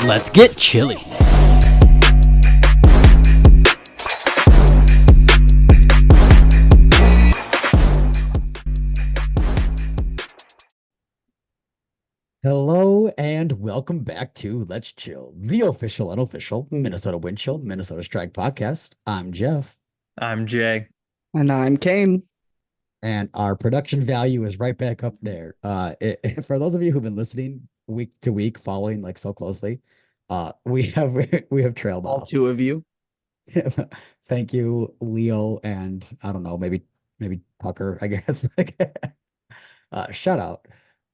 Let's get chilly. Hello and welcome back to Let's Chill, the official and unofficial Minnesota Wind Chill, Minnesota Strike podcast. I'm Jeph. I'm Jay. And I'm Caine. And our production value is right back up there. For those of you who've been listening week to week, following like so closely, we have trailed All off. two of you. Thank you, Leo, and I don't know, maybe Tucker, I guess. Shout out.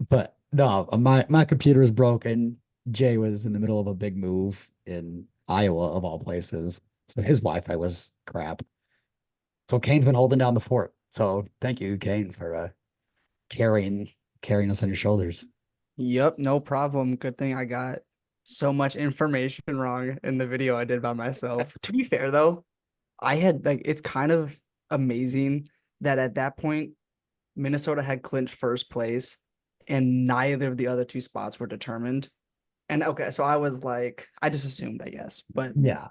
But no, my computer is broken. Jay was in the middle of a big move in Iowa, of all places, so his Wi-Fi was crap. So Caine's been holding down the fort. So thank you, Caine, for carrying us on your shoulders. Yep, no problem. Good thing I got so much information wrong in the video I did by myself. To be fair though, I had it's kind of amazing that at that point Minnesota had clinched first place and neither of the other two spots were determined. And okay, so I was like, I just assumed, I guess. But yeah,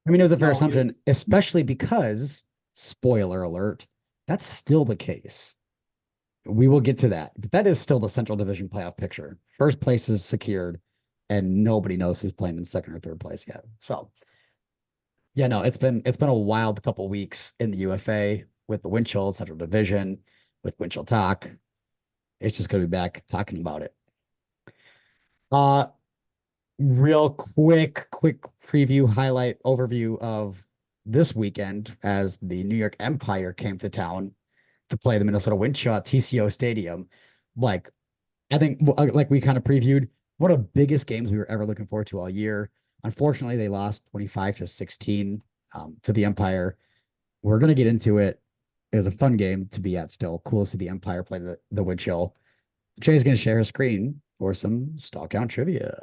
I mean, it was a fair No, assumption, especially because, spoiler alert, that's still the case. We will get to that, but that is still the Central Division playoff picture. First place is secured, and nobody knows who's playing in second or third place yet. So, yeah, no, it's been a wild couple weeks in the UFA with the Wind Chill Central Division, with Wind Chill Talk. It's just going to be back talking about it. Real quick preview, highlight, overview of this weekend as the New York Empire came to town to play the Minnesota Wind Chill at TCO Stadium. Like, I think, like we kind of previewed, one of the biggest games we were ever looking forward to all year. Unfortunately, they lost 25-16 to the Empire. We're going to get into it. It was a fun game to be at still. Cool to see the Empire play the Wind Chill. Jay's going to share his screen for some Stall Count trivia.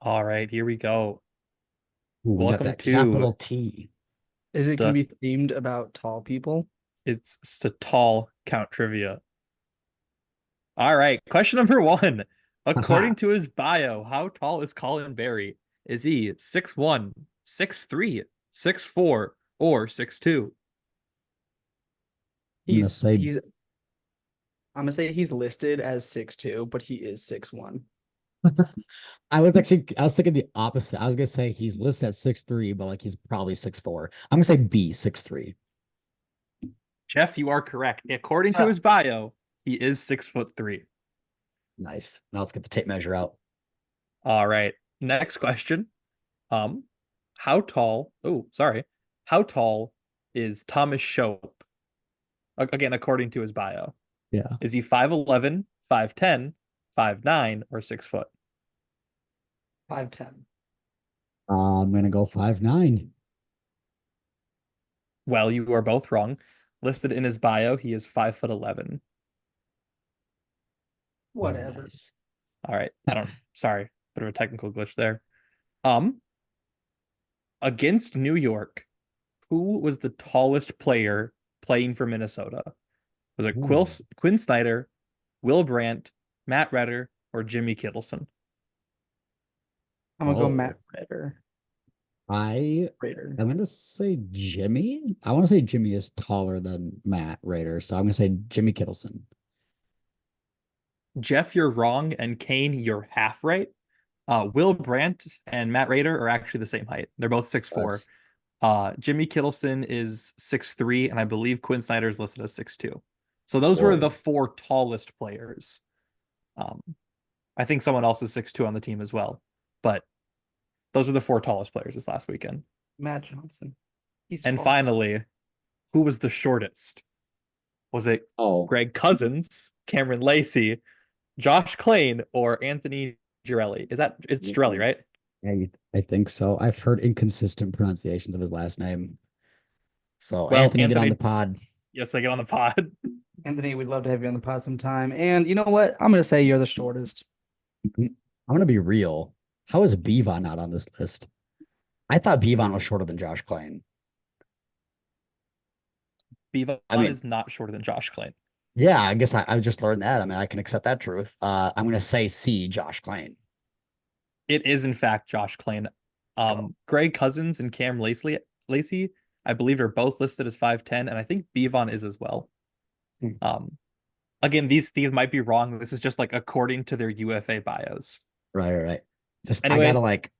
All right, here we go. Ooh, we Welcome got that to- capital T. is it going to be themed about tall people? It's Stall Count trivia. All right, question number 1. According to his bio, how tall is Colin Berry? Is he 6'1", 6'3", 6'4", or 6'2"? I'm gonna say he's listed as 6'2", but he is 6'1". I was thinking the opposite. I was gonna say he's listed at 6'3", but like he's probably 6'4". I'm gonna say B, 6'3". Jeph, you are correct. According to his bio, he is 6'3". Nice. Now let's get the tape measure out. All right. Next question. How tall is Thomas Shope? Again, according to his bio. Yeah. Is he 5'11", 5'10", 5'9", or 6 foot? 5'10". I'm gonna go 5'9". Well, you are both wrong. Listed in his bio, he is 5'11". Whatever. Nice. All right. Sorry, bit of a technical glitch there. Against New York, who was the tallest player playing for Minnesota? Was it Quinn Snyder, Will Brandt, Matt Redder, or Jimmy Kittleson? I'm gonna go Matt Redder. I'm gonna say Jimmy. I want to say Jimmy is taller than Matt Rader, so I'm gonna say Jimmy Kittleson. Jeph, you're wrong, and Caine, you're half right. Will Brandt and Matt Rader are actually the same height. They're both 6'4". Jimmy Kittleson is 6'3", and I believe Quinn Snyder is listed as 6'2". So those were the 4 tallest players. I think someone else is 6'2" on the team as well, but those are the 4 tallest players this last weekend. Matt Johnson. Finally, who was the shortest? Was it Greg Cousins, Cameron Lacey, Josh Caine, or Anthony Girelli? It's Girelli, right? Yeah, I think so. I've heard inconsistent pronunciations of his last name. So Well, Anthony, get on the pod. Yes, I get on the pod. Anthony, we'd love to have you on the pod sometime. And you know what? I'm gonna say you're the shortest. I'm gonna be real. How is Bevon not on this list? I thought Bevon was shorter than Josh Caine. Bevon I mean, is not shorter than Josh Klein. yeah, I guess I just learned that. I mean, I can accept that truth. I'm gonna say C, Josh Caine. It is in fact Josh Klein. Let's go. Greg Cousins and Cam Lacey, I believe, are both listed as 5'10", and I think Bevon is as well. Hmm. Again, these might be wrong. This is just like according to their UFA bios. Right. Just I gotta Anyway, like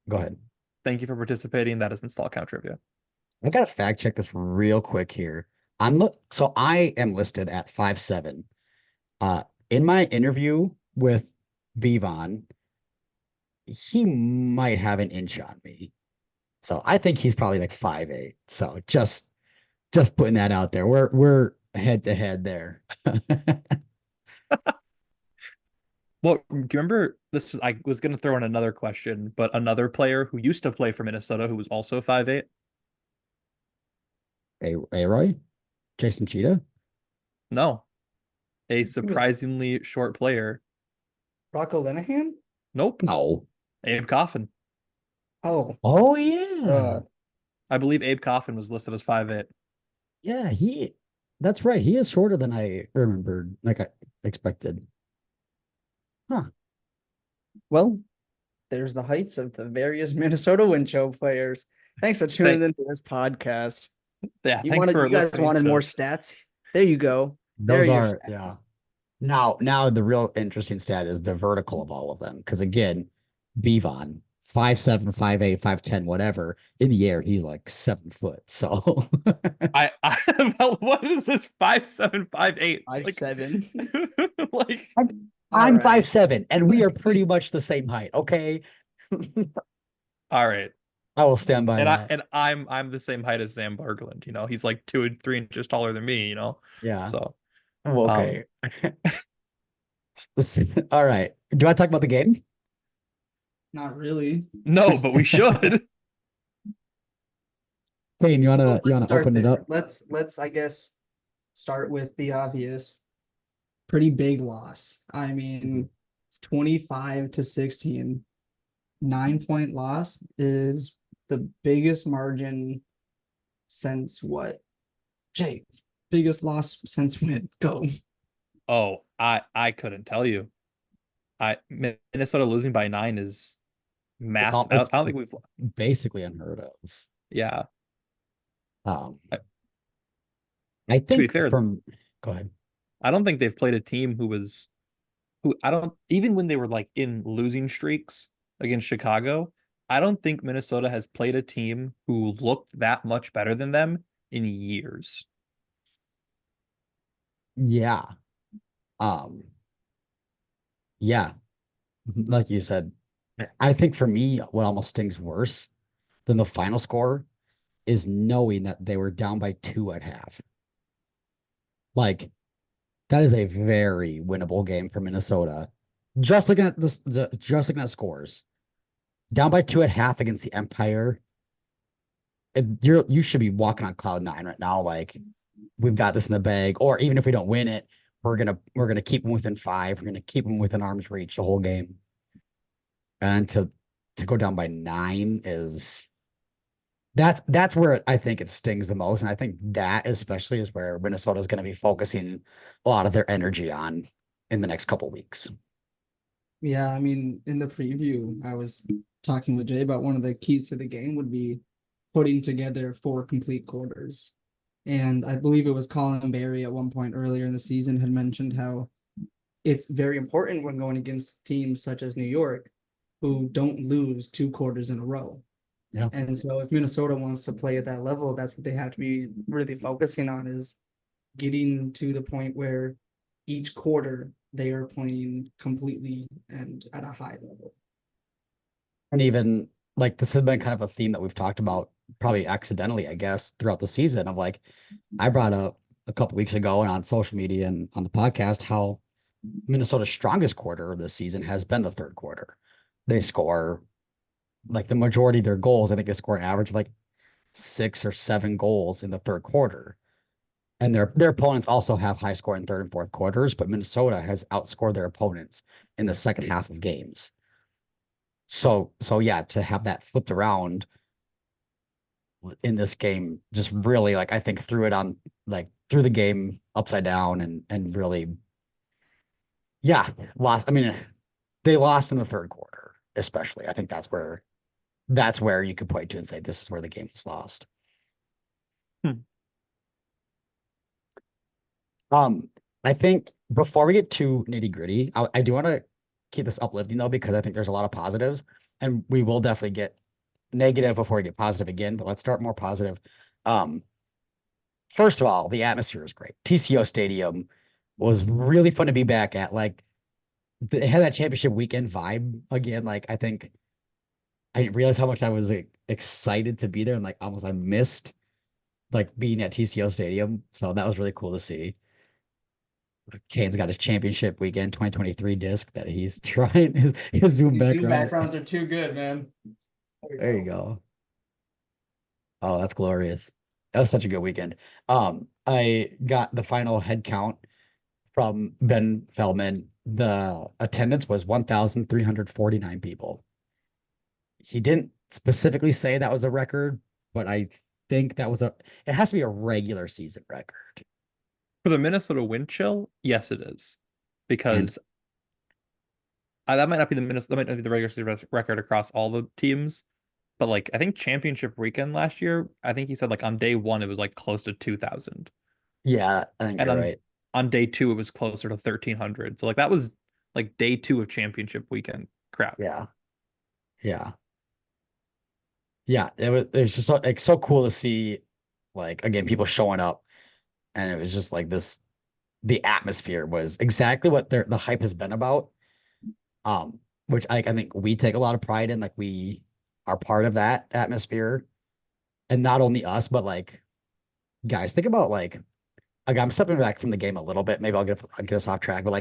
go ahead. thank you for participating. That has been Stall Count Trivia. I gotta fact check this real quick here. So I am listed at 5'7". In my interview with Bevon, he might have an inch on me. So I think he's probably like 5'8". So just putting that out there. We're head to head there. Well, do you remember this? I was going to throw in another question, but another player who used to play for Minnesota who was also 5'8"? A Roy? Jason Cheetah? No, a He was surprisingly short player. Rocco Linehan? Nope, No. Abe Coffin. Oh, Oh yeah. I believe Abe Coffin was listed as 5'8". Yeah, that's right. He is shorter than I remembered, like I expected. Huh. well, there's the heights of the various Minnesota Wind Show players. Thanks for tuning Thank, into this podcast. yeah, thanks for You guys listening wanted to. more stats? There you go. There are Those your are, stats. yeah. Now the real interesting stat is the vertical of all of them. Because again, Bevon, 5'7", 5'8", 5'10", whatever. In the air, he's like 7 foot. So What is this 5'7", 5'8"? 5'7". Like I'm, All I'm right. 5'7", and we are Let's pretty see. much the same height. Okay. all right. I will stand by that. I'm the same height as Sam Berglund, he's like 2 or 3 inches taller than me. Yeah. So Oh, um okay. All right. Do I talk about the game? Not really. no, but we should. Caine, you Well, wanna you let's wanna start open it there. up? Let's I guess start with the obvious. Pretty big loss. I mean, 25-16, 9-point loss is the biggest margin since what? Jay, biggest loss since when? Go. Oh, I couldn't tell you. Minnesota losing by 9 is massive. I It's don't think we've. basically unheard of. Yeah. Um, I- I To be think fair, go ahead. I don't think they've played a team who I don't even when they were like in losing streaks against Chicago. I don't think Minnesota has played a team who looked that much better than them in years. Yeah. Um, yeah, like you said, I think for me, what almost stings worse than the final score is knowing that they were down by 2 at half. Like that is a very winnable game for Minnesota. Just looking at this, just looking at scores, down by 2 at half against the Empire. You should be walking on cloud nine right now. Like we've got this in the bag, or even if we don't win it, we're gonna keep them within 5. We're gonna keep them within arm's reach the whole game. And to go down by 9 is that's where I think it stings the most. And I think that especially is where Minnesota is going to be focusing a lot of their energy on in the next couple weeks. Yeah, I mean, in the preview, I was talking with Jay about one of the keys to the game would be putting together 4 complete quarters. And I believe it was Colin Berry at one point earlier in the season had mentioned how it's very important when going against teams such as New York who don't lose 2 quarters in a row. Yeah. And so if Minnesota wants to play at that level, that's what they have to be really focusing on is getting to the point where each quarter they are playing completely and at a high level. And even like this has been kind of a theme that we've talked about probably accidentally, I guess, throughout the season of like I brought up a couple weeks ago and on social media and on the podcast how Minnesota's strongest quarter of this season has been the third quarter. They score like the majority of their goals. I think they score an average of like 6 or 7 goals in the third quarter. And their opponents also have high scoring third and fourth quarters, but Minnesota has outscored their opponents in the second half of games. So yeah, to have that flipped around, in this game just really like I think threw it on like threw the game upside down and really yeah lost. I mean they lost in the third quarter especially. I think that's where you could point to and say this is where the game was lost. Hmm. Um, I think before we get too nitty gritty, I do want to keep this uplifting though, because I think there's a lot of positives and we will definitely get negative before we get positive again, but let's start more positive. Um, First of all, the atmosphere is great. TCO Stadium was really fun to be back at. Like it had that championship weekend vibe again. Like I think I didn't realize how much I was like, excited to be there and like almost I missed like being at TCO Stadium. So that was really cool to see. Caine's got his championship weekend 2023 disc that he's trying his Zoom These Zoom background. backgrounds are too good, man. There you go. Oh, that's glorious. That was such a good weekend. I got the final head count from Ben Feldman. The attendance was 1,349 people. He didn't specifically say that was a record, but I think it has to be a regular season record. For the Minnesota wind chill, yes, it is, And because that might not be the regular season record across all the teams, but like I think championship weekend last year, I think he said like on day one it was like close to 2,000, yeah, I think and you're right. on day two it was closer to 1,300. So like that was like day two of championship weekend crowd. Yeah. Yeah. Yeah. It was just so cool to see like again people showing up and it was just like this the atmosphere was exactly what the hype has been about. Which I think we take a lot of pride in, like we are part of that atmosphere. And not only us, but like guys, think about like I'm stepping back from the game a little bit. Maybe I'll get us off track, but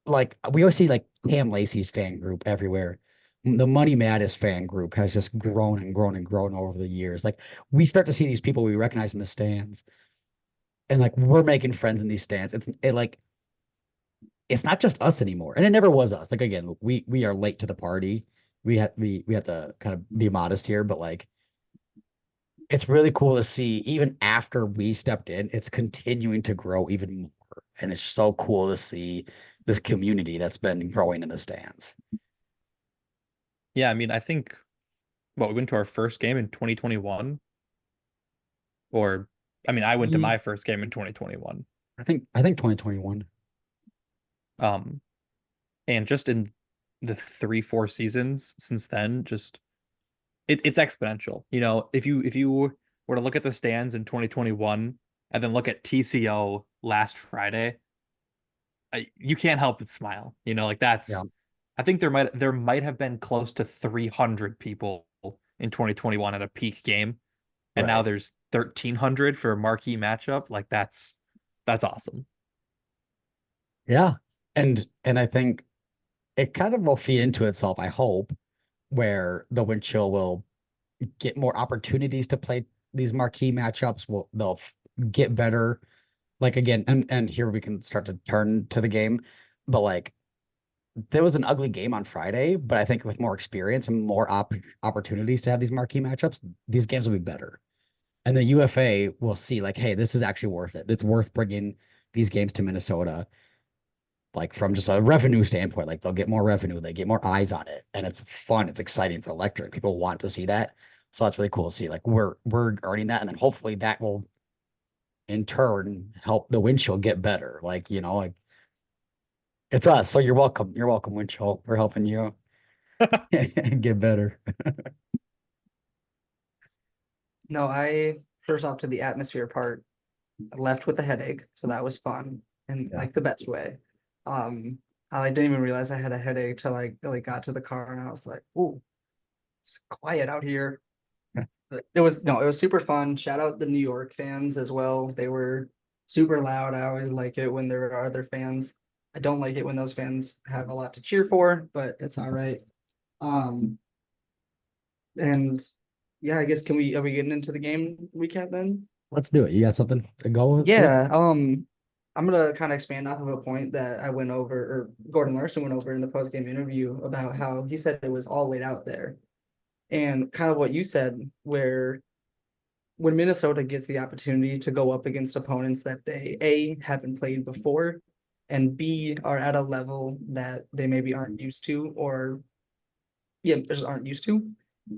like we always see like Cam Lacey's fan group everywhere. The Money Mattis fan group has just grown and grown and grown over the years. Like we start to see these people we recognize in the stands, and like we're making friends in these stands. Like it's not just us anymore, and it never was us. Like again, we are late to the party. We have to kind of be modest here, but like it's really cool to see even after we stepped in, it's continuing to grow even more, and it's so cool to see this community that's been growing in the stands. Yeah, I mean, I think we went to our first game in 2021, or I mean, I went to my first game in 2021. I think 2021. Um, and just in the 3, 4 seasons since then, just it's exponential. You know, if you were to look at the stands in 2021 and then look at TCO last Friday, you can't help but smile. You know, like Yeah, I think there might have been close to 300 people in 2021 at a peak game, and now right. there's 1,300 for a marquee matchup. Like that's awesome. Yeah. And I think it kind of will feed into itself, I hope, where the wind chill will get more opportunities to play these marquee matchups. They'll get better. Like again, and here we can start to turn to the game. But like there was an ugly game on Friday, but I think with more experience and more opportunities to have these marquee matchups, these games will be better. And the UFA will see like, hey, this is actually worth it. It's worth bringing these games to Minnesota, like from just a revenue standpoint. Like they'll get more revenue, they get more eyes on it, and it's fun, it's exciting, it's electric. People want to see that, so that's really cool to see. Like we're earning that, and then hopefully that will in turn help the windshield get better. Like like it's us, so you're welcome. You're welcome, windshield. We're helping you get better. No, I first off to the atmosphere part, I left with a headache, so that was fun in Yeah. like the best way. Um, I like didn't even realize I had a headache till like got to the car and I was like, "Oh, it's quiet out here." But it was no, it was super fun. Shout out the New York fans as well. They were super loud. I always like it when there are other fans. I don't like it when those fans have a lot to cheer for, but it's all right. Um, and yeah, I guess are we getting into the game recap then? Let's do it. You got something to go with? Yeah, I'm gonna kind of expand off of a point that I went over, or Gordon Larson went over in the post game interview about how he said it was all laid out there. And kind of what you said, where when Minnesota gets the opportunity to go up against opponents that they A haven't played before and B are at a level that they maybe aren't used to or just aren't used to,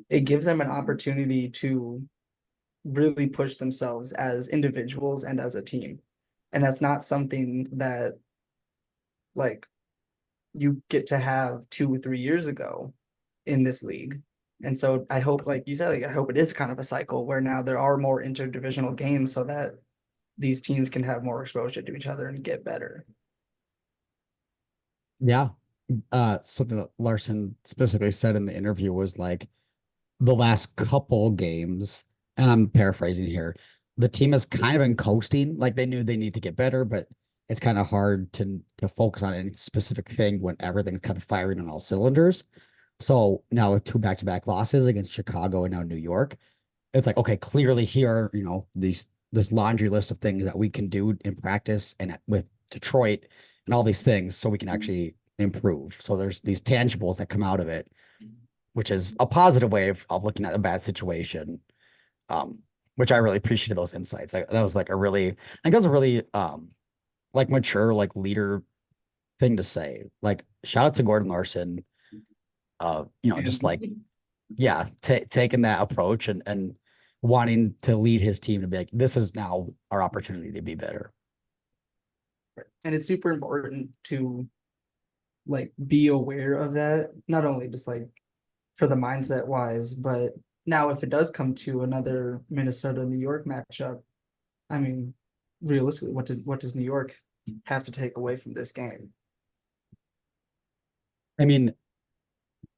it gives them an opportunity to really push themselves as individuals and as a team. And that's not something that like you get to have 2 or 3 years ago in this league. And so I hope, like you said, like, I hope it is kind of a cycle where now there are more interdivisional games so that these teams can have more exposure to each other and get better. Yeah. Something that Larson specifically said in the interview was like the last couple games, and I'm paraphrasing here, the team has kind of been coasting. Like they knew they need to get better, but it's kind of hard to focus on any specific thing when everything's kind of firing on all cylinders. So now with two back-to-back losses against Chicago and now New York, it's like, okay, clearly here are, this laundry list of things that we can do in practice and with Detroit and all these things so we can actually improve. So there's these tangibles that come out of it, which is a positive way of looking at a bad situation. Which I really appreciated those insights. That was like I think that's a really like mature, like leader thing to say. Like shout out to Gordon Larson. Just like yeah, taking that approach and wanting to lead his team to be like, this is now our opportunity to be better. And it's super important to like be aware of that, not only just like for the mindset wise, but now if it does come to another Minnesota New York matchup, I mean, realistically, what does New York have to take away from this game? I mean,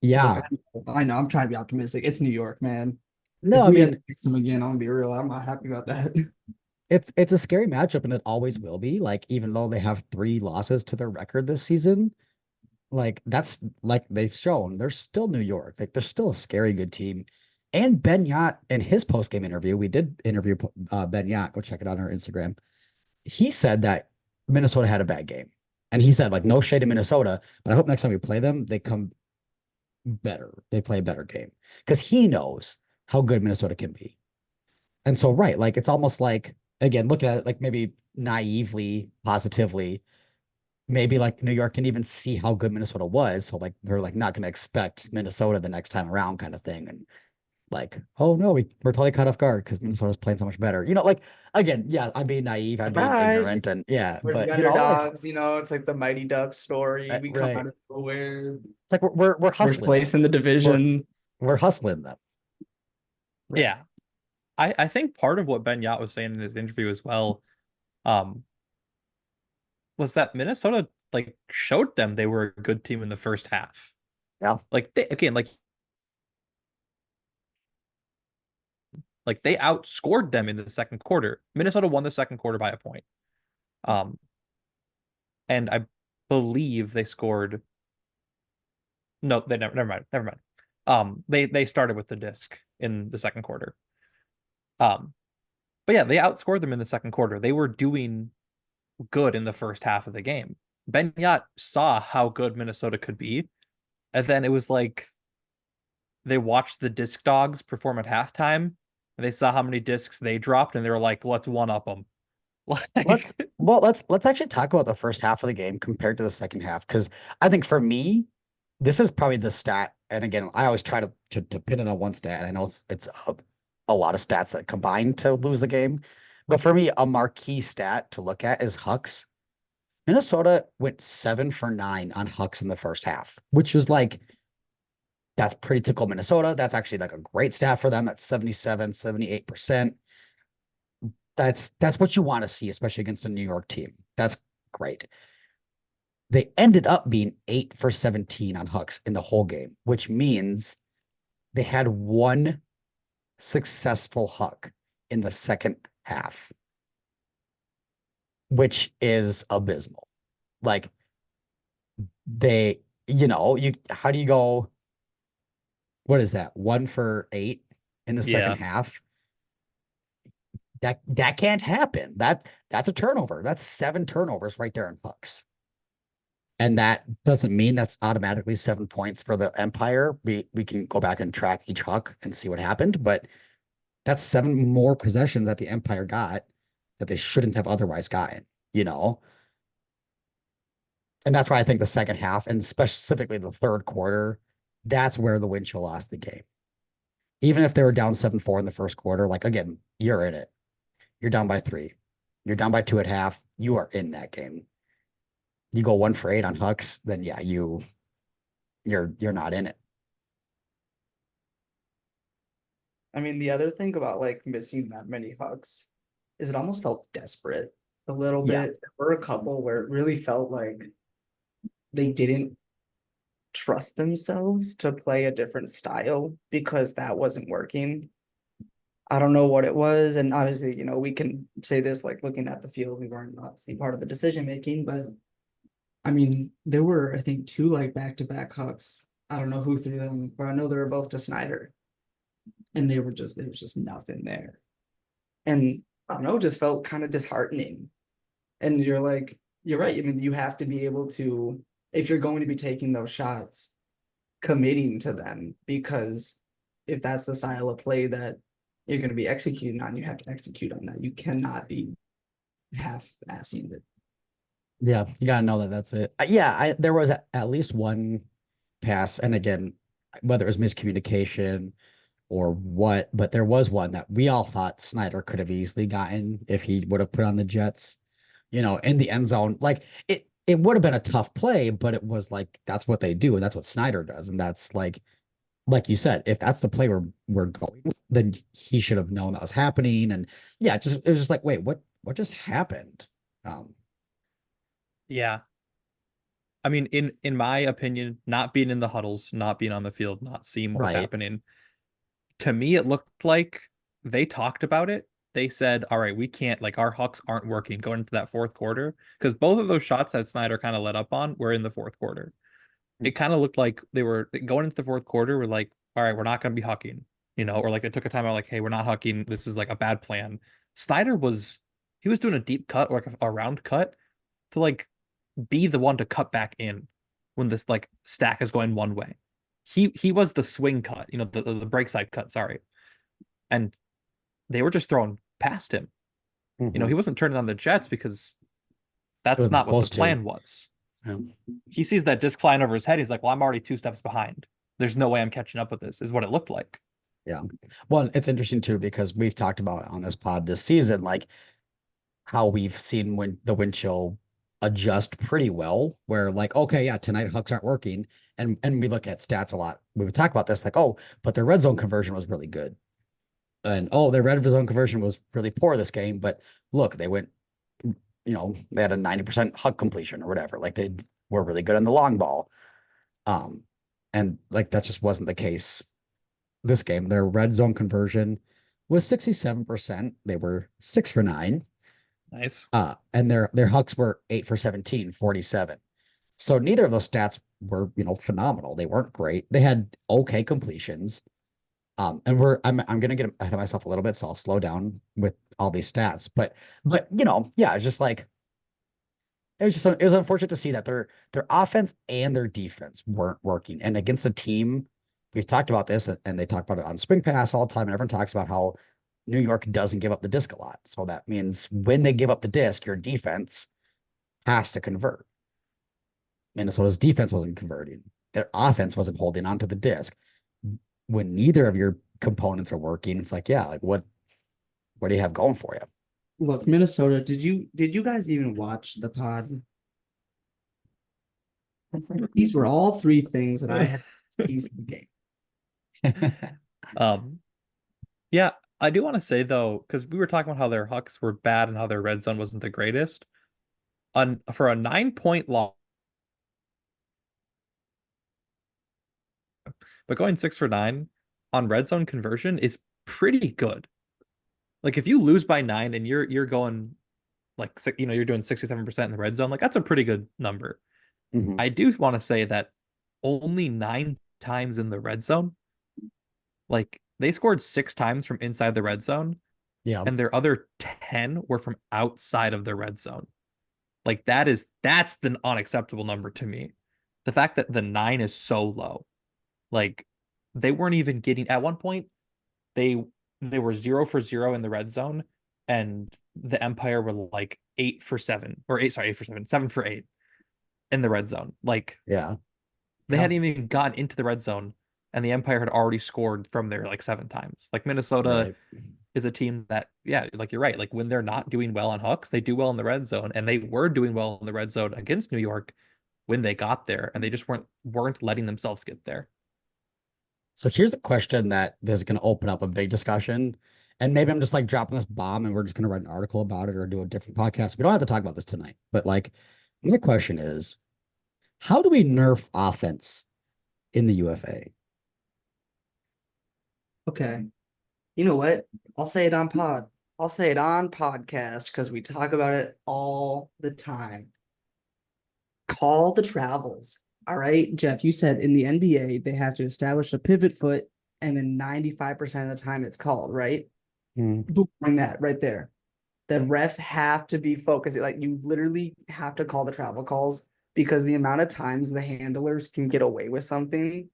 yeah, Look, I know I'm trying to be optimistic. It's New York, man. no, If I we had mean, to fix them again, I'm gonna be real. I'm not happy about that. it's a scary matchup and it always will be. Like, even though they have 3 losses to their record this season, like that's like they've shown they're still New York. Like they're still a scary good team. And Ben Yacht in his post game interview, we did interview Ben Yacht. Go check it out on our Instagram. He said that Minnesota had a bad game, and he said like no shade to Minnesota, but I hope next time we play them, they come better. They play a better game because he knows how good Minnesota can be. And so right, like it's almost like again looking at it like maybe naively, positively maybe like New York can even see how good Minnesota was. So like they're like not going to expect Minnesota the next time around kind of thing. And like, oh no, we're totally caught off guard because Minnesota's playing so much better. Like again, yeah, I'm being naive, I'm being Surprise! ignorant, and yeah, We're the but like underdogs, it's like the Mighty Ducks story. We come right, out of nowhere, it's like we're first hustling them. place in the We're division. we're hustling them. Right. Yeah. I think part of what Ben Yacht was saying in his interview as well, um, was that Minnesota like showed them they were a good team in the first half. Yeah. Like they again, like they outscored them in the second quarter. Minnesota won the second quarter by a point. Um, and I believe they scored. No, they never mind. Never mind. They started with the disc in the second quarter. Um, but yeah, they outscored them in the second quarter. They were doing good in the first half of the game. Ben Yacht saw how good Minnesota could be, and then it was like they watched the disc dogs perform at halftime, and they saw how many discs they dropped, and they were like, "Let's one up them." Let's Like, well, let's actually talk about the first half of the game compared to the second half because I think for me, this is probably the stat. And again, I always try to pin it on one stat. I know it's a lot of stats that combine to lose the game, but for me, a marquee stat to look at is Hucks. Minnesota went 7 for 9 on Hucks in the first half, which was like that's pretty typical Minnesota. That's actually like a great stat for them. That's 77, 78%. That's what you want to see, especially against a New York team. That's great. They ended up being 8 for 17 on Hucks in the whole game, which means they had one successful Huck in the second half, which is abysmal. Like you how do you go, what is that? 1 for 8 in the second yeah, half? That can't happen. That's a turnover. That's 7 turnovers right there in Hucks. And that doesn't mean that's automatically 7 points for the Empire. We can go back and track each huck and see what happened, but that's 7 more possessions that the Empire got that they shouldn't have otherwise gotten, you know? And that's why I think the second half and specifically the third quarter, that's where the wind chill lost the game. Even if they were down 7-4 in the first quarter, like again, you're in it. You're down by 3. You're down by 2 at half. You are in that game. You go 1 for 8 on hucks, then yeah, you're not in it. I mean, the other thing about like missing that many hugs is it almost felt desperate a little Yeah. bit. There were a couple where it really felt like they didn't trust themselves to play a different style because that wasn't working. I don't know what it was. And obviously, you know, we can say this like looking at the field, we weren't obviously part of the decision making, but I mean, there were, I think, two like back-to-back hucks. I don't know who threw them, but I know they were both to Snyder. And there was just nothing there. And I don't know, it just felt kind of disheartening. And you're like, you're right. I mean, you have to be able to, if you're going to be taking those shots, committing to them, because if that's the style of play that you're going to be executing on, you have to execute on that. You cannot be half-assing it. Yeah, you gotta know that that's it. There was at least one pass, and again, whether it was miscommunication or what, but there was one that we all thought Snyder could have easily gotten if he would have put on the Jets, in the end zone. Like it would have been a tough play, but it was like that's what they do, and that's what Snyder does, and that's like you said, if that's the play we're going with, then he should have known that was happening. And yeah, it was just like, wait, what just happened? Um, Yeah. I mean, in my opinion, not being in the huddles, not being on the field, not seeing what was right. happening, to me it looked like they talked about it. They said, all right, we can't, like, our hucks aren't working going into that fourth quarter. Because both of those shots that Snyder kind of let up on were in the fourth quarter. It kind of looked like they were going into the fourth quarter, we're like, all right, we're not going to be hucking, or like they took a time out, like, hey, we're not hucking. This is like a bad plan. Snyder he was doing a deep cut or like a round cut to like be the one to cut back in when this like stack is going one way. He was the swing cut, the break side cut, sorry. And they were just throwing past him. He Mhm. wasn't turning on the Jets because It that's wasn't not what the supposed to. plan was. Yeah. He sees that disc flying over his head. He's like, well, I'm already 2 steps behind. There's no way I'm catching up with this, is what it looked like. Yeah. Well, it's interesting too because we've talked about on this pod this season, like how we've seen when the wind chill adjust pretty well, where like, okay, yeah, tonight hooks aren't working. And we look at stats a lot. We would talk about this, like, oh, but their red zone conversion was really good. And oh, their red zone conversion was really poor this game. But look, they went, they had a 90% hug completion or whatever. Like they were really good on the long ball. Um, and like that just wasn't the case this game. Their red zone conversion was 67%. They were 6 for 9. Nice. And their hucks were 8 for 17, 47. So neither of those stats were, phenomenal. They weren't great. They had okay completions. And I'm gonna get ahead of myself a little bit, so I'll slow down with all these stats. But yeah, it's just like it was unfortunate to see that their offense and their defense weren't working. And against a team, we've talked about this, and they talk about it on Spring Pass all the time, and everyone talks about how New York doesn't give up the disc a lot. So that means when they give up the disc, your defense has to convert. Minnesota's defense wasn't converting. Their offense wasn't holding on to the disc. When neither of your components are working, it's like, yeah, like what do you have going for you? Look, Minnesota, did you guys even watch the pod? These were all three things that I had keys to the game. Um, yeah, I do want to say though, because we were talking about how their hucks were bad and how their red zone wasn't the greatest. For a 9-point loss, but going 6 for 9 on red zone conversion is pretty good. Like if you lose by 9 and you're going like you're doing 67% in the red zone, like that's a pretty good number. Mhm. I do want to say that only 9 times in the red zone, like they scored 6 times from inside the red zone, Yeah. and their other 10 were from outside of the red zone. Like that's the unacceptable number to me. The fact that the 9 is so low. Like they weren't even getting at one point, they they were 0 for 0 in the red zone, and the Empire were like 8 for 7 or 8 for 7, 7 for 8 in the red zone. Like Yeah. they Yeah. hadn't even gotten into the red zone, and the Empire had already scored from there like 7 times. Like Minnesota Right. is a team that, yeah, like you're right. Like when they're not doing well on hooks, they do well in the red zone, and they were doing well in the red zone against New York when they got there, and they just weren't letting themselves get there. So here's a question that is going to open up a big discussion. And maybe I'm just like dropping this bomb and we're just going to write an article about it or do a different podcast. We don't have to talk about this tonight. But like, my question is, how do we nerf offense in the UFA? Okay. You know what? I'll say it on pod. I'll say it on podcast because we talk about it all the time. Call the travels. All right, Jeph, you said in the NBA they have to establish a pivot foot, and then 95% of the time it's called, right? Hmm. Boom, bring that right there. The refs have to be focused. Like you literally have to call the travel calls because the amount of times the handlers can get away with something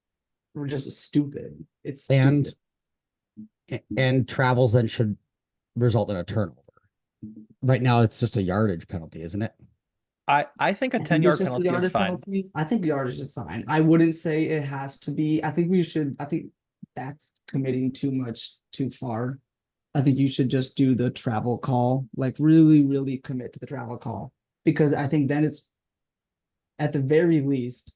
were just stupid. It's And stupid. and travels then should result in a turnover. Right now, it's just a yardage penalty, isn't it? I think a I 10 think it's yard just a penalty is yardage fine. penalty. I think yardage is fine. I wouldn't say it has to be. I think we should. I think that's committing too much too far. I think you should just do the travel call, like really, really commit to the travel call because I think then it's at the very least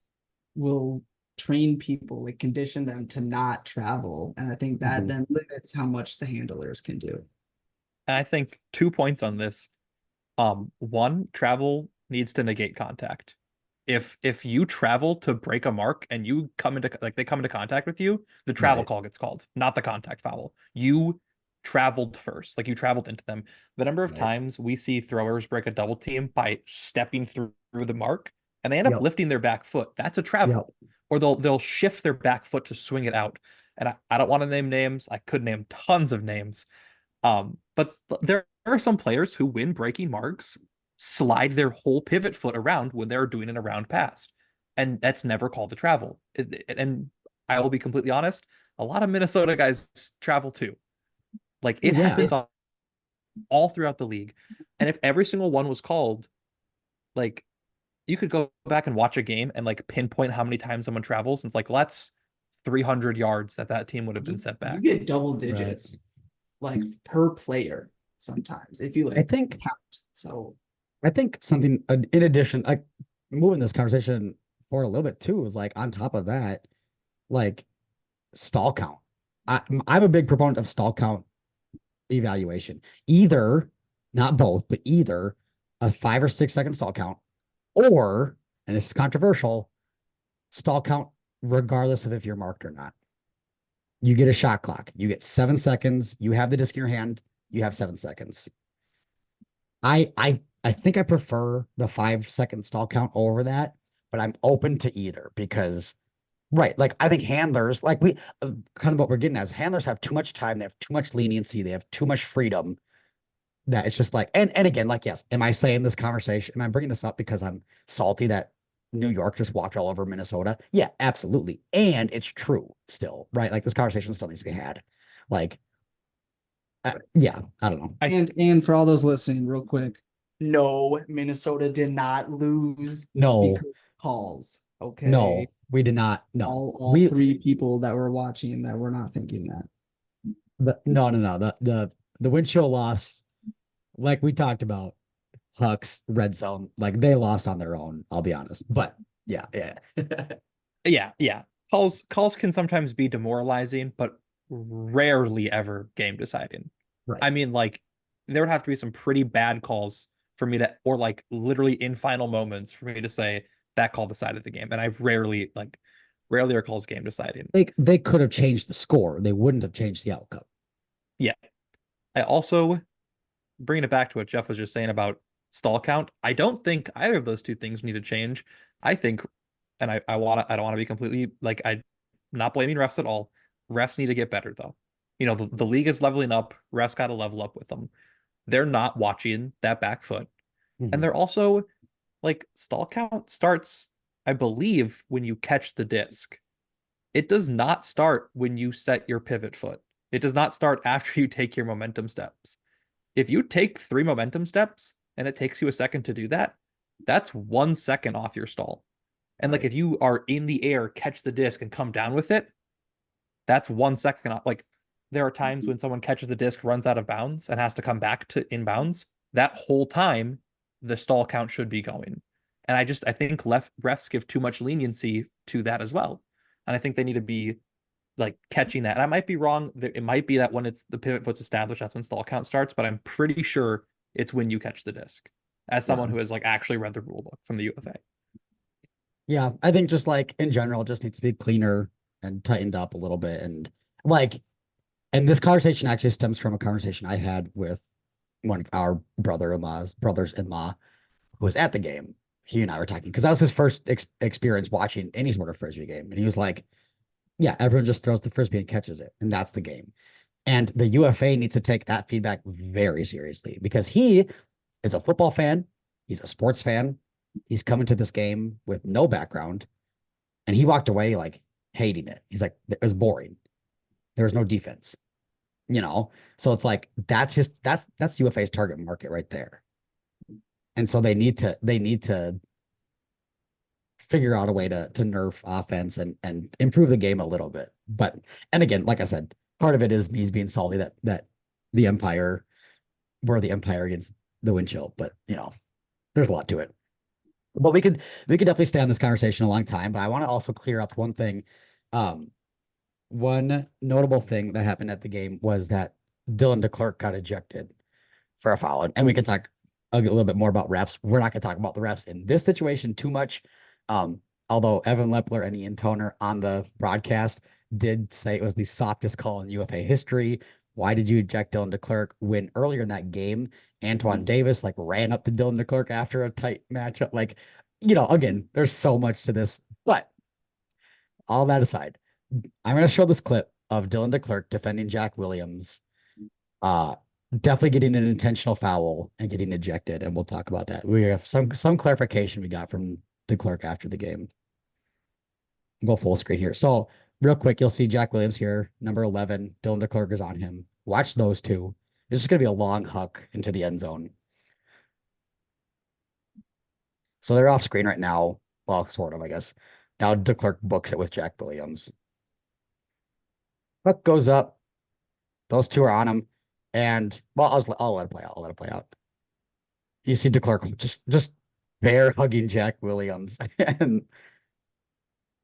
will train people, like condition them to not travel, and I think that Mhm. then limits how much the handlers can do. And I think 2 points on this. One, travel needs to negate contact. If you travel to break a mark and you come into like they come into contact with you, the travel Right. call gets called, not the contact foul. You traveled first, like you traveled into them. The number of Right. times we see throwers break a double team by stepping through the mark and they end up Yep. lifting their back foot. That's a Yep. travel. Or they'll shift their back foot to swing it out. And I don't want to name names. I could name tons of names. But there are some players who, when breaking marks, slide their whole pivot foot around when they're doing an around pass, and that's never called a travel. And I will be completely honest, a lot of Minnesota guys travel too. Like Oh, it yeah. happens all throughout the league, and if every single one was called, like you could go back and watch a game and like pinpoint how many times someone travels, and it's like, well, that's 300 yards that team would have been set You back. get double Right. digits like per player sometimes if you I like think count. So I think something in addition, like moving this conversation forward a little bit too, is like on top of that, like stall count. I'm a big proponent of stall count evaluation. Either, not both, but either a 5 or 6 second stall count, or, and this is controversial, stall count regardless of if you're marked or not. You get a shot clock. You get 7 seconds. You have the disc in your hand. You have 7 seconds. I think I prefer the 5 second stall count over that, but I'm open to either because right, like I think handlers, like we kind of what we're getting as handlers have too much time, they have too much leniency, they have too much freedom that it's just like and again, like yes, am I saying this conversation? Am I bringing this up because I'm salty that New York just walked all over Minnesota? Yeah, absolutely. And it's true still, right? Like this conversation still needs to be had. Like yeah, I don't know. I and for all those listening, real quick, no, Minnesota did not lose No, because of calls. Okay. no, we did not. No, All we three people that were watching that were not thinking that. no. The wind chill loss, like we talked about, Hucks, red zone, like they lost on their own, I'll be honest. But yeah, yeah. yeah. Calls can sometimes be demoralizing, but rarely ever game deciding. Right. I mean, like there would have to be some pretty bad calls for me to, or like literally in final moments for me to say that call decided the game. And I've rarely are calls game deciding. They could have changed the score. They wouldn't have changed the outcome. Yeah. I also bringing it back to what Jeph was just saying about stall count. I don't think either of those two things need to change. I think, and I don't want to be completely like I'm not blaming refs at all. Refs need to get better though. You know, the league is leveling up. Refs got to level up with them. They're not watching that back foot. And Mhm. they're also like stall count starts, I believe, when you catch the disc. It does not start when you set your pivot foot. It does not start after you take your momentum steps. If you take 3 momentum steps and it takes you a second to do that, that's 1 second off your stall. And like Right. if you are in the air, catch the disc and come down with it, that's 1 second off. Like there are times when someone catches the disc, runs out of bounds, and has to come back to inbounds. That whole time, the stall count should be going. And I think refs give too much leniency to that as well. And I think they need to be like catching that. And I might be wrong. It might be that when it's the pivot foot's established, that's when stall count starts, but I'm pretty sure it's when you catch the disc. As someone Yeah. who has like actually read the rule book from the UFA. Yeah, I think just like in general, just needs to be cleaner and tightened up a little bit. And like, and this conversation actually stems from a conversation I had with one of our brothers-in-law, who was at the game. He and I were talking because that was his first experience watching any sort of frisbee game, and he was like, "Yeah, everyone just throws the frisbee and catches it, and that's the game." And the UFA needs to take that feedback very seriously because he is a football fan, he's a sports fan, he's coming to this game with no background, and he walked away like hating it. He's like, it was boring. There was no defense, you know? So it's like that's UFA's target market right there. And so they need to figure out a way to nerf offense and improve the game a little bit. But and again, like I said, part of it is me being salty that the Empire were the Empire against the wind chill, but you know, there's a lot to it. But we could definitely stay on this conversation a long time. But I want to also clear up one thing. Um, one notable thing that happened at the game was that Dylan DeClerc got ejected for a foul. And we can talk a little bit more about refs. We're not going to talk about the refs in this situation too much. Although Evan Lepler and Ian Toner on the broadcast did say it was the softest call in UFA history. Why did you eject Dylan DeClerc when earlier in that game, Antoine Davis like ran up to Dylan DeClerc after a tight matchup? Like, you know, again, there's so much to this. But all that aside, I'm going to show this clip of Dylan DeClerc defending Jack Williams, uh, definitely getting an intentional foul and getting ejected, and we'll talk about that. We have some clarification we got from DeClerc after the game. Go full screen here. So real quick, you'll see Jack Williams here, number 11. Dylan DeClerc is on him. Watch those two. This is going to be a long huck into the end zone. So they're off screen right now. Well, sort of, I guess. Now DeClerc books it with Jack Williams. Hook goes up. Those two are on him. And well, I'll let it play out. I'll let it play out. You see DeClerc just bear hugging Jack Williams, and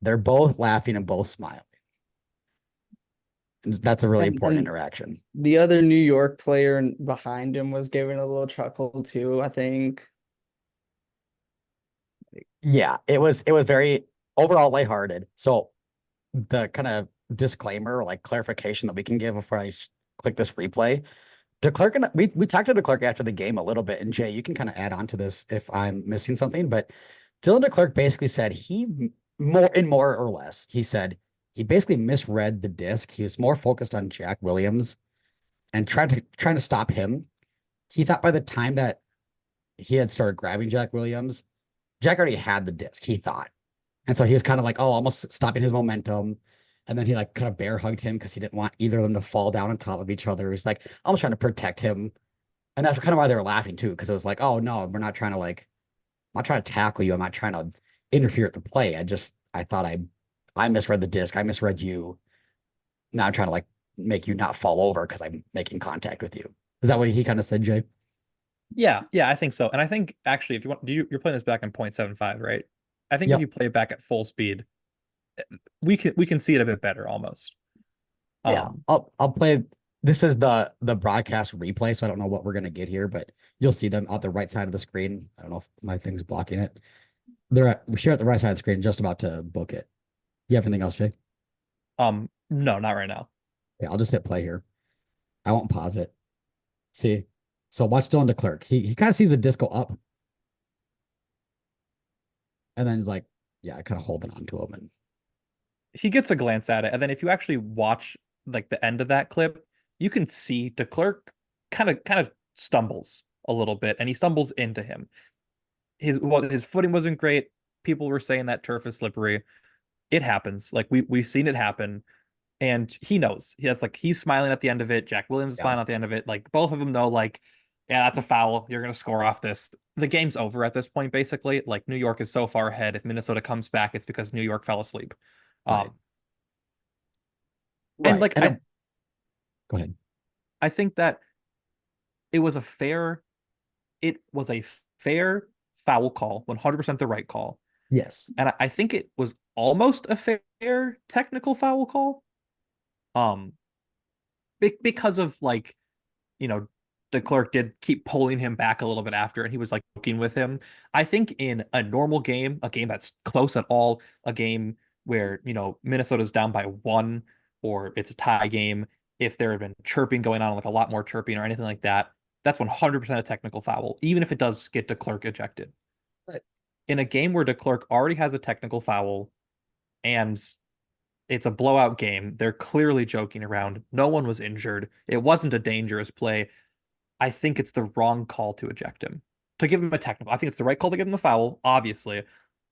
they're both laughing and both smiling. And that's a really important And interaction. the other New York player behind him was giving a little chuckle too, I think. Yeah, it was very overall lighthearted. So the kind of disclaimer, like clarification that we can give before I click this replay. DeClerc and we talked to DeClerc after the game a little bit, and Jay, you can kind of add on to this if I'm missing something. But Dylan DeClerc basically said more or less, he said he basically misread the disc. He was more focused on Jack Williams and trying to stop him. He thought by the time that he had started grabbing Jack Williams, Jack already had the disc, he thought. And so he was kind of like, oh, almost stopping his momentum. And then he like kind of bear hugged him because he didn't want either of them to fall down on top of each other. He's like almost trying to protect him. And that's kind of why they were laughing too, because it was like, oh no, we're not trying to like, I'm not trying to tackle you. I'm not trying to interfere with the play. I thought I misread the disc. I misread you. Now I'm trying to like make you not fall over because I'm making contact with you. Is that what he kind of said, Jay? Yeah, I think so. And I think actually, if you want, you're playing this back in 0.75, right? I think if you Yep. play it back at full speed, we can see it a bit better almost. Yeah. I'll play. This is the broadcast replay, so I don't know what we're gonna get here, but you'll see them on the right side of the screen. I don't know if my thing's blocking it. We're here at the right side of the screen, just about to book it. You have anything else, Jay? No, not right now. Yeah, I'll just hit play here. I won't pause it. See? So watch Dylan DeClerc. He kind of sees the disc go up, and then he's like, yeah, kind of holding on to him. And He gets a glance at it, and then if you actually watch like the end of that clip, you can see DeClerc kind of stumbles a little bit, and he stumbles into him. his footing wasn't great. People were saying that turf is slippery. It happens. Like we've seen it happen, and he knows. That's like he's smiling at the end of it. Jack Williams is Yeah, smiling at the end of it. Like both of them know, like, yeah, that's a foul. You're gonna score off this. The game's over at this point, basically. Like New York is so far ahead. If Minnesota comes back, it's because New York fell asleep. right, And right. like And go ahead. I think that it was a fair, it was a fair foul call, 100% the right call. Yes, And I think it was almost a fair technical foul call. Um, because of like, you know, the clerk did keep pulling him back a little bit after, and he was like joking with him. I think in a normal game, a game that's close at all, a game where, Minnesota's down by one or it's a tie game, if there had been chirping going on, like a lot more chirping or anything like that, that's 100% a technical foul, even if it does get DeClerc ejected. right. In a game where DeClerc already has a technical foul and it's a blowout game, they're clearly joking around. No one was injured. It wasn't a dangerous play. I think it's the wrong call to eject him, to give him a technical. I think it's the right call to give him a foul, obviously.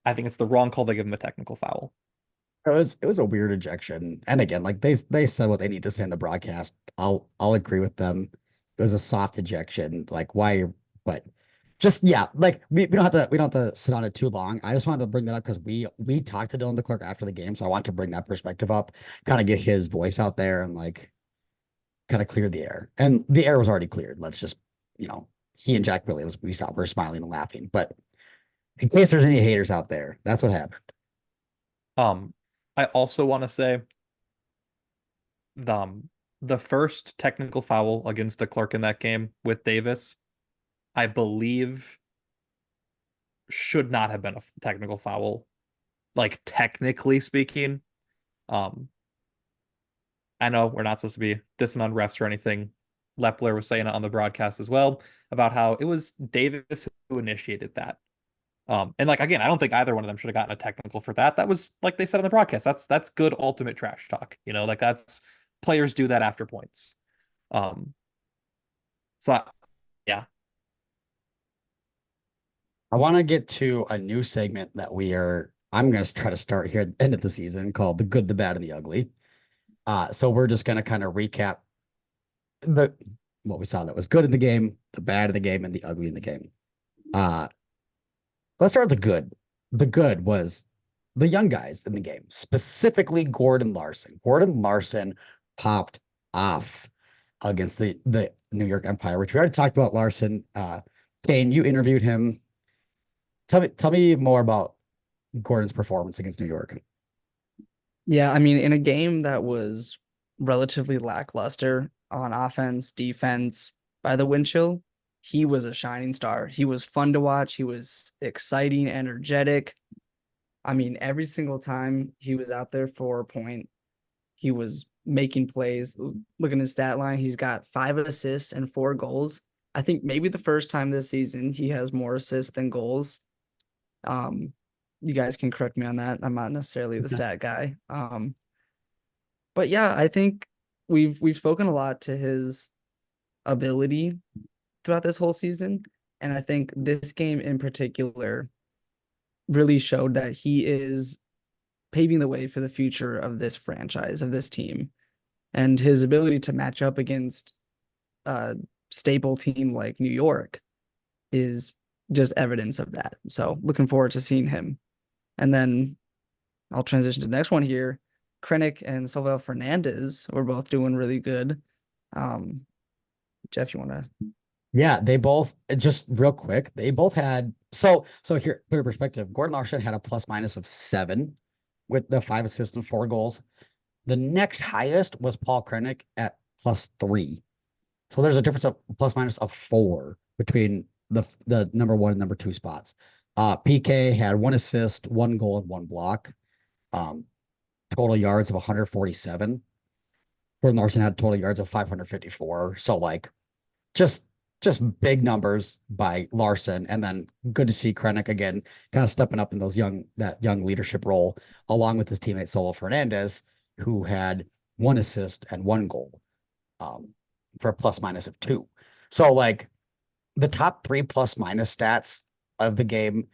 I think it's the wrong call to give him a technical foul. It was a weird ejection. And again, like they said what they need to say in the broadcast. I'll agree with them. It was a soft ejection. Like why but just yeah, like we don't have to sit on it too long. I just wanted to bring that up because we talked to Dylan DeClerc after the game, so I want to bring that perspective up, kind of get his voice out there and like kind of clear the air. And the air was already cleared. Let's just, he and Jack Williams, we saw were smiling and laughing. But in case there's any haters out there, that's what happened. Um, I also want to say the first technical foul against the clerk in that game with Davis, I believe should not have been a technical foul, like technically speaking. Um, I know we're not supposed to be dissing on refs or anything. Lepler was saying it on the broadcast as well about how it was Davis who initiated that. And like again, I don't think either one of them should have gotten a technical for that. That was like they said on the broadcast. That's good ultimate trash talk. Like that's players do that after points. Um, so yeah. I want to get to a new segment that I'm going to try to start here at the end of the season called The Good, the Bad, and the Ugly. So we're just going to kind of recap the what we saw that was good in the game, the bad in the game, and the ugly in the game. Uh, let's start with the good. The good was the young guys in the game, specifically Gordon Larson. Gordon Larson popped off against the New York Empire, which we already talked about. Larson, Caine, you interviewed him. Tell me more about Gordon's performance against New York. Yeah, I mean, in a game that was relatively lackluster on offense, defense, by the wind chill, he was a shining star. He was fun to watch. He was exciting, energetic. I mean, every single time he was out there for a point, he was making plays. Look at his stat line. He's got 5 assists and 4 goals. I think maybe the first time this season he has more assists than goals. Um, you guys can correct me on that. I'm not necessarily the stat guy. But yeah, I think we've spoken a lot to his ability throughout this whole season, and I think this game in particular really showed that he is paving the way for the future of this franchise, of this team, and his ability to match up against a stable team like New York is just evidence of that. So looking forward to seeing him. And then I'll transition to the next one here. Krennic and Silvio Fernandez were both doing really good. Jeph, you want to? Yeah, they both just real quick. They both had so here put in perspective. Gordon Larson had a plus minus of 7 with the 5 assists and 4 goals. The next highest was Paul Krennic at plus 3. So there's a difference of plus minus of 4 between the number 1 and number 2 spots. PK had 1 assist, 1 goal, and 1 block. Um, total yards of 147. Gordon Larson had total yards of 554. So like just just big numbers by Larson, and then good to see Krennic again, kind of stepping up in that young leadership role, along with his teammate Solo Fernandez, who had 1 assist and 1 goal, for a plus minus of 2. So like the top 3 plus minus stats of the game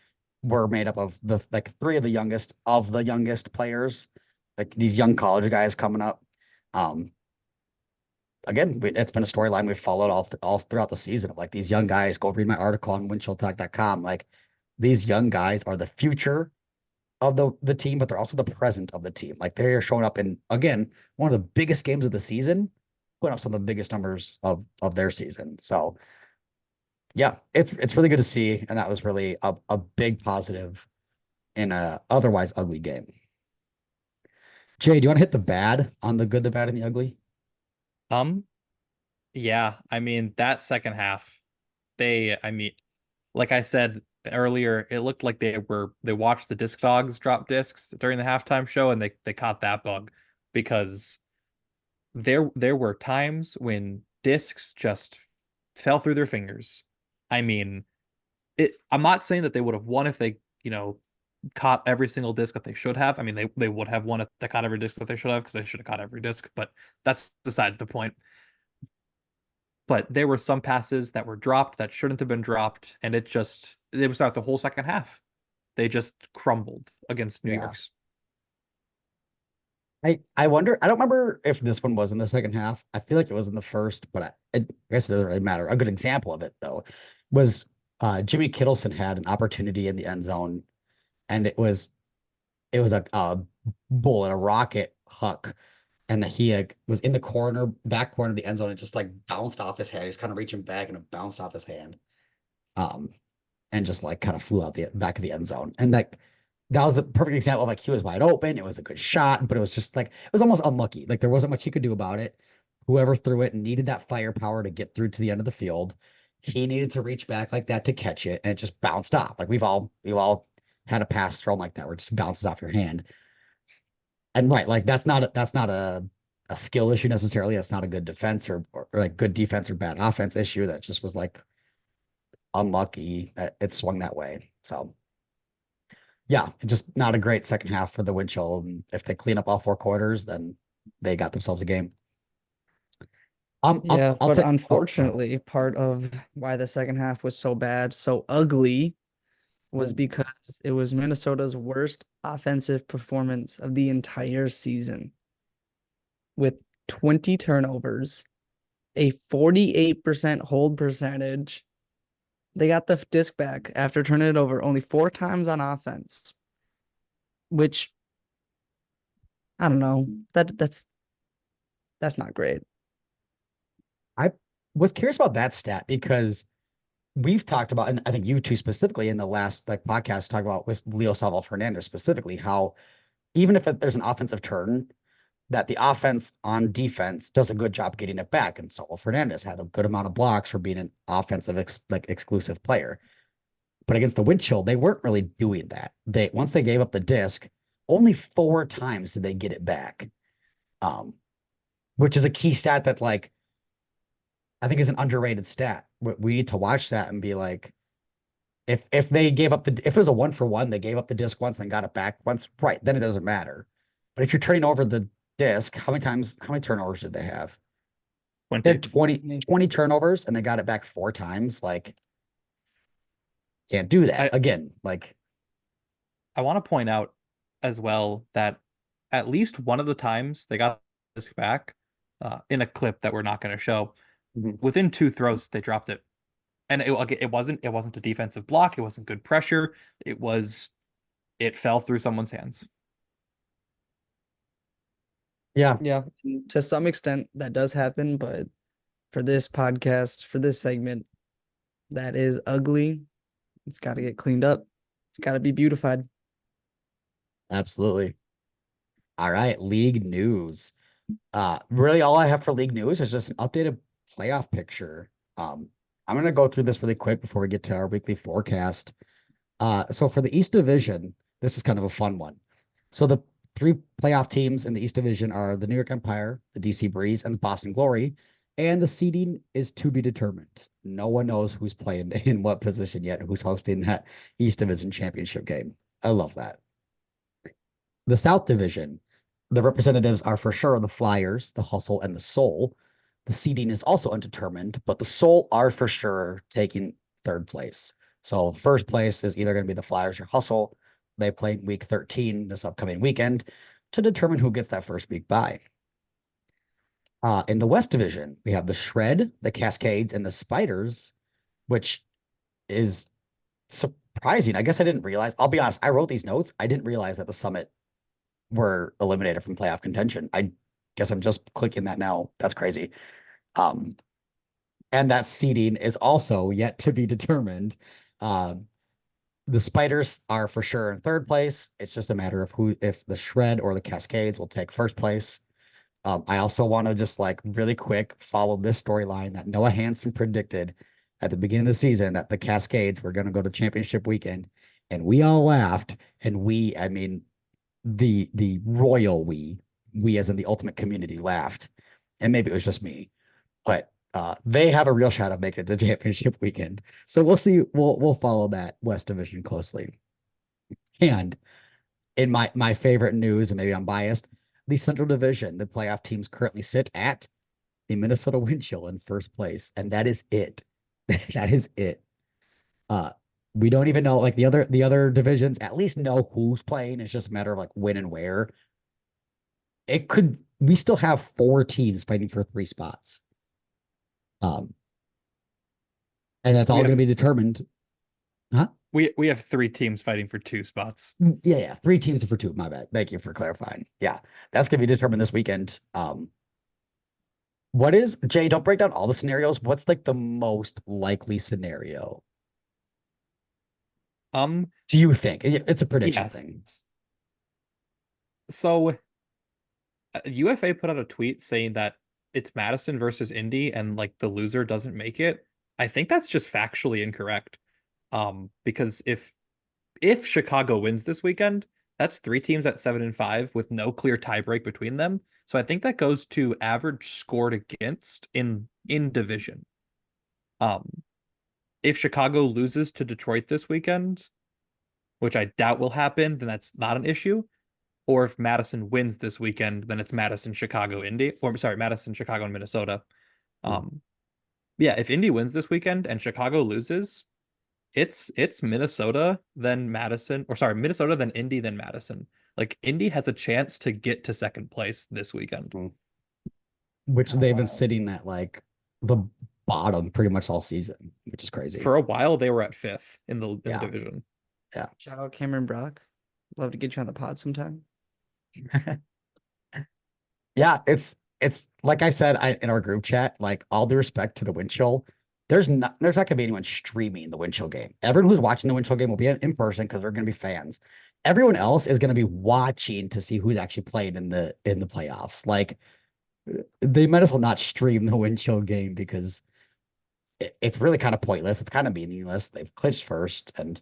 were made up of the like three of the youngest players, like these young college guys coming up. Um, Again, it's been a storyline we've followed all throughout the season of like these young guys. Go read my article on windchilltalk.com. Like these young guys are the future of the team, but they're also the present of the team. Like they're showing up in again one of the biggest games of the season, putting up some of the biggest numbers of their season. So yeah, it's really good to see, and that was really a big positive in a otherwise ugly game. Jay, do you want to hit the bad on the good, the bad, and the ugly? Um, yeah, I mean that second half, I mean, like I said earlier, it looked like they watched the disc dogs drop discs during the halftime show and they caught that bug because there were times when discs just fell through their fingers. I mean, I'm not saying that they would have won if they, caught every single disc that they should have. I mean, they would have won if they caught every disc that they should have because they should have caught every disc, but that's besides the point. But there were some passes that were dropped that shouldn't have been dropped, and they was out the whole second half. They just crumbled against New Yeah. York's. I wonder. I don't remember if this one was in the second half. I feel like it was in the first, but I guess it doesn't really matter. A good example of it though was Jimmy Kittleson had an opportunity in the end zone, and it was a bullet, a rocket huck, and that he was in the back corner of the end zone, and just like bounced off his hand. He was kind of reaching back, and it bounced off his hand, um, and just like kind of flew out the back of the end zone. And like that was a perfect example of like he was wide open. It was a good shot, but it was just like it was almost unlucky. Like there wasn't much he could do about it. Whoever threw it needed that firepower to get through to the end of the field. He needed to reach back like that to catch it, and it just bounced off. Like we've all had a pass thrown like that where it just bounces off your hand. And right, like that's not a skill issue necessarily. That's not a good defense or like good defense or bad offense issue. That just was like unlucky that it swung that way. So yeah, it's just not a great second half for the Winchell. And if they clean up all four quarters, then they got themselves a game. Yeah, I'll but take. Oh, unfortunately, part of why the second half was so bad, so ugly, was because it was Minnesota's worst offensive performance of the entire season with 20 turnovers, a 48% hold percentage. They got the disc back after turning it over only 4 times on offense, which I don't know. That's not great. I was curious about that stat because we've talked about, and I think you two specifically in the last like podcast talked about with Leo Salvo Fernandez specifically, how even if there's an offensive turn, that the offense on defense does a good job getting it back. And Salvo Fernandez had a good amount of blocks for being an offensive like exclusive player. But against the wind chill, they weren't really doing that. They once they gave up the disc, only 4 times did they get it back. Um, which is a key stat that like I think is an underrated stat. We need to watch that and be like, if they gave up if it was a 1-for-1, they gave up the disc once and got it back once, right? Then it doesn't matter. But if you're turning over the disc, how many turnovers did they have? They had 20 turnovers and they got it back 4 times. Like, can't do that I again. Like, I want to point out as well that at least one of the times they got this back, in a clip that we're not going to show, mhm. within 2 throws they dropped it, and it wasn't a defensive block. It wasn't good pressure. It fell through someone's hands. Yeah, Yeah, to some extent that does happen, but for this podcast, for this segment, that is ugly. It's got to get cleaned up. It's got to be beautified. absolutely. All right, league news. Really all I have for league news is just an updated playoff picture. I'm gonna go through this really quick before we get to our weekly forecast. So for the East Division, this is kind of a fun one. So the three playoff teams in the East Division are the New York Empire, the DC Breeze, and the Boston Glory. And the seeding is to be determined. No one knows who's playing in what position yet, who's hosting that East Division championship game. I love that. The South Division, the representatives are for sure the Flyers, the Hustle, and the Soul. The seeding is also undetermined, but the Soul are for sure taking third place. So first place is either going to be the Flyers or Hustle. They play week 13 this upcoming weekend to determine who gets that first week bye. In the West Division, we have the Shred, the Cascades, and the Spiders, which is surprising. I guess I didn't realize. I'll be honest, I wrote these notes. I didn't realize that the Summit were eliminated from playoff contention. I guess I'm just clicking that now. That's crazy. Um, and that seeding is also yet to be determined. Um, the Spiders are for sure in third place. It's just a matter of who, if the Shred or the Cascades will take first place. I also want to just like really quick follow this storyline that Noah Hansen predicted at the beginning of the season that the Cascades were going to go to championship weekend, and we all laughed. And I mean, the royal we as in the ultimate community laughed, and maybe it was just me, but they have a real shot of making it to championship weekend. So we'll see. We'll follow that West Division closely. And in my favorite news, and maybe I'm biased, the Central Division, the playoff teams currently sit at the Minnesota Wind Chill in first place, and that is it. That is it. Uh, we don't even know like the other divisions at least know who's playing. It's just a matter of like when and where. We still have 4 teams fighting for 3 spots. Um, and that's all going to be determined. Huh? We have 3 teams fighting for 2 spots. Yeah, 3 teams for 2. My bad. Thank you for clarifying. Yeah, that's going to be determined this weekend. What is Jay? Don't break down all the scenarios. What's like the most likely scenario? Do you think it's a prediction thing? So, UFA put out a tweet saying that it's Madison versus Indy, and like the loser doesn't make it. I think that's just factually incorrect. Because if Chicago wins this weekend, that's 3 teams at 7-5 with no clear tiebreak between them. So I think that goes to average scored against in division. If Chicago loses to Detroit this weekend, which I doubt will happen, then that's not an issue. Or if Madison wins this weekend, then it's Madison, Chicago, Indy, or sorry, Madison, Chicago, and Minnesota. Yeah, if Indy wins this weekend and Chicago loses, it's Minnesota, then Madison, or sorry, Minnesota, then Indy, then Madison. Like Indy has a chance to get to second place this weekend. Which they've been sitting at like the bottom pretty much all season, which is crazy. For a while, they were at 5th in the division. Yeah. Shout out Cameron Brock. Love to get you on the pod sometime. Yeah, it's like I said in our group chat, like all due respect to the Wind Chill, there's not gonna be anyone streaming the Wind Chill game. Everyone who's watching the Wind Chill game will be in person because they're gonna be fans. Everyone else is gonna be watching to see who's actually playing in the playoffs. Like they might as well not stream the Wind Chill game because it's really kind of pointless. It's kind of meaningless. They've clinched first, and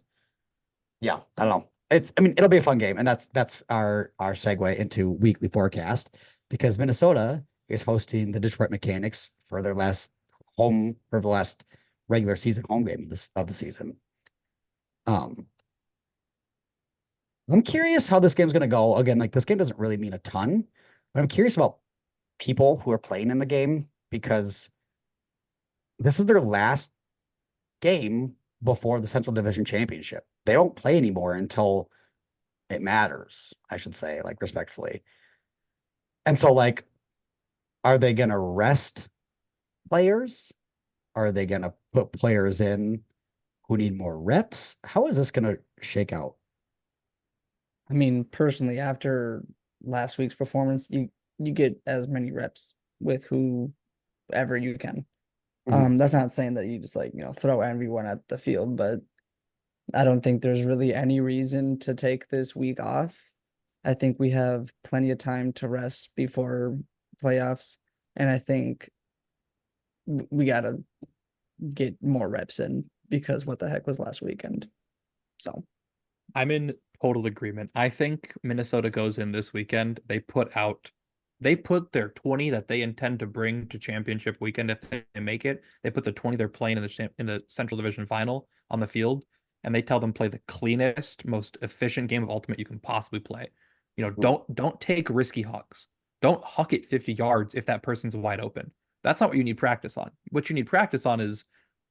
yeah, I don't know. I mean, it'll be a fun game, and that's our segue into weekly forecast because Minnesota is hosting the Detroit Mechanics for the last regular season home game of the season. I'm curious how this game's going to go. Again, like this game doesn't really mean a ton, but I'm curious about people who are playing in the game because this is their last game before the Central Division Championship. They don't play anymore until it matters, I should say, like respectfully. And so, like, are they going to rest players? Are they going to put players in who need more reps? How is this going to shake out? I mean, personally, after last week's performance, you get as many reps with whoever you can. That's not saying that you just like, throw everyone at the field, but I don't think there's really any reason to take this week off. I think we have plenty of time to rest before playoffs, and I think we got to get more reps in because what the heck was last weekend. So I'm in total agreement. I think Minnesota goes in this weekend. They put their 20 that they intend to bring to championship weekend if they make it. They put the 20 they're playing in the Central Division final on the field, and they tell them play the cleanest, most efficient game of Ultimate you can possibly play. Don't take risky hucks. Don't huck it 50 yards if that person's wide open. That's not what you need practice on. What you need practice on is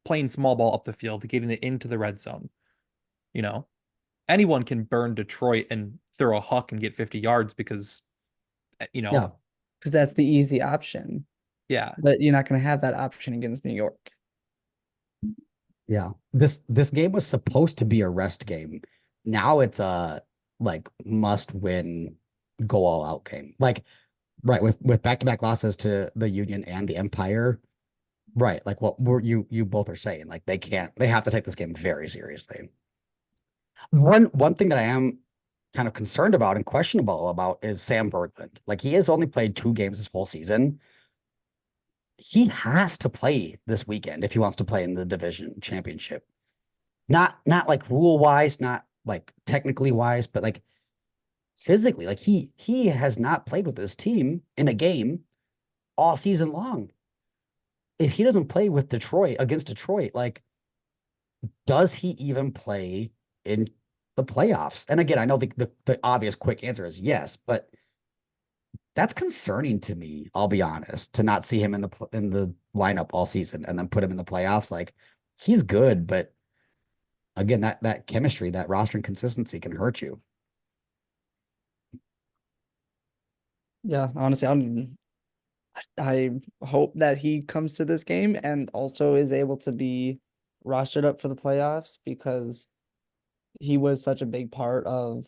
playing small ball up the field, getting it into the red zone. You know, anyone can burn Detroit and throw a huck and get 50 yards because, you know, Yeah. Because that's the easy option. yeah. But you're not going to have that option against New York. Yeah. This game was supposed to be a rest game. Now it's a like must win, go all out game. Like right with back-to-back losses to the Union and the Empire. Right. Like what were you both are saying. Like they have to take this game very seriously. One thing that I am kind of concerned about and questionable about is Sam Berglund. Like he has only played 2 games this whole season. He has to play this weekend if he wants to play in the division championship. Not like rule wise, not like technically wise, but like physically. Like he has not played with this team in a game all season long. If he doesn't play with Detroit against Detroit, like does he even play in the playoffs? And again, I know the obvious quick answer is yes, but that's concerning to me, I'll be honest, to not see him in the lineup all season and then put him in the playoffs. Like he's good, but again, that chemistry, that roster and consistency can hurt you. Yeah, honestly, I hope that he comes to this game and also is able to be rostered up for the playoffs because he was such a big part of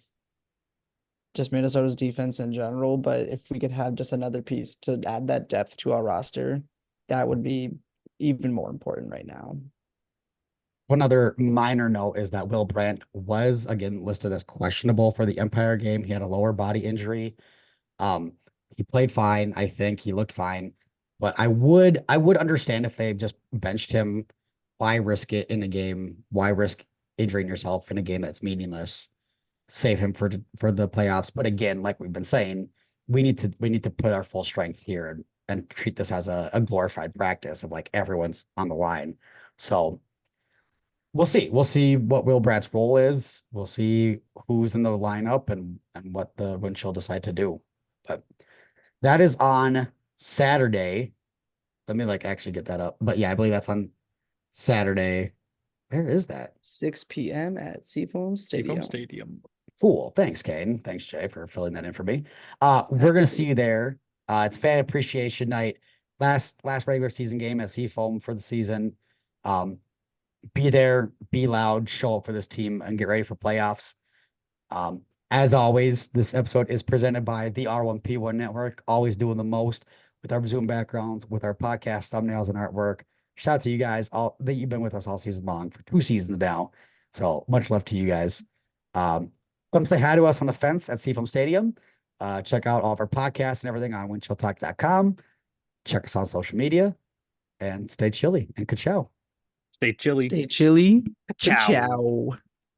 just Minnesota's defense in general. But if we could have just another piece to add that depth to our roster, that would be even more important right now. One other minor note is that Will Brandt was again listed as questionable for the Empire game. He had a lower body injury. Um, he played fine. I think he looked fine, but I would understand if they just benched him. Why risk it in a game? Why risk injuring yourself in a game that's meaningless? Save him for the playoffs. But again, like we've been saying, we need to put our full strength here and treat this as a glorified practice of like everyone's on the line. So we'll see. We'll see what Will Brandt's role is. We'll see who's in the lineup and what the Winchell decide to do. But that is on Saturday. Let me like actually get that up. But yeah, I believe that's on Saturday. Where is that? 6 p.m. at Seafoam Seafoam Stadium. Stadium. Cool. Thanks, Caine. Thanks, Jay, for filling that in for me. We're gonna see you there. It's fan appreciation night. Last regular season game at Seafoam for the season. Um, be there, be loud, show up for this team, and get ready for playoffs. As always, this episode is presented by the R1P1 Network, always doing the most with our Zoom backgrounds, with our podcast thumbnails and artwork. Shout out to you guys all that you've been with us all season long for 2 seasons now. So much love to you guys. Come say hi to us on the fence at Seafoam Stadium. Check out all of our podcasts and everything on windchilltalk.com. Check us on social media and stay chilly and ka-chow. Stay chilly. Stay chilly. Ciao. Ciao.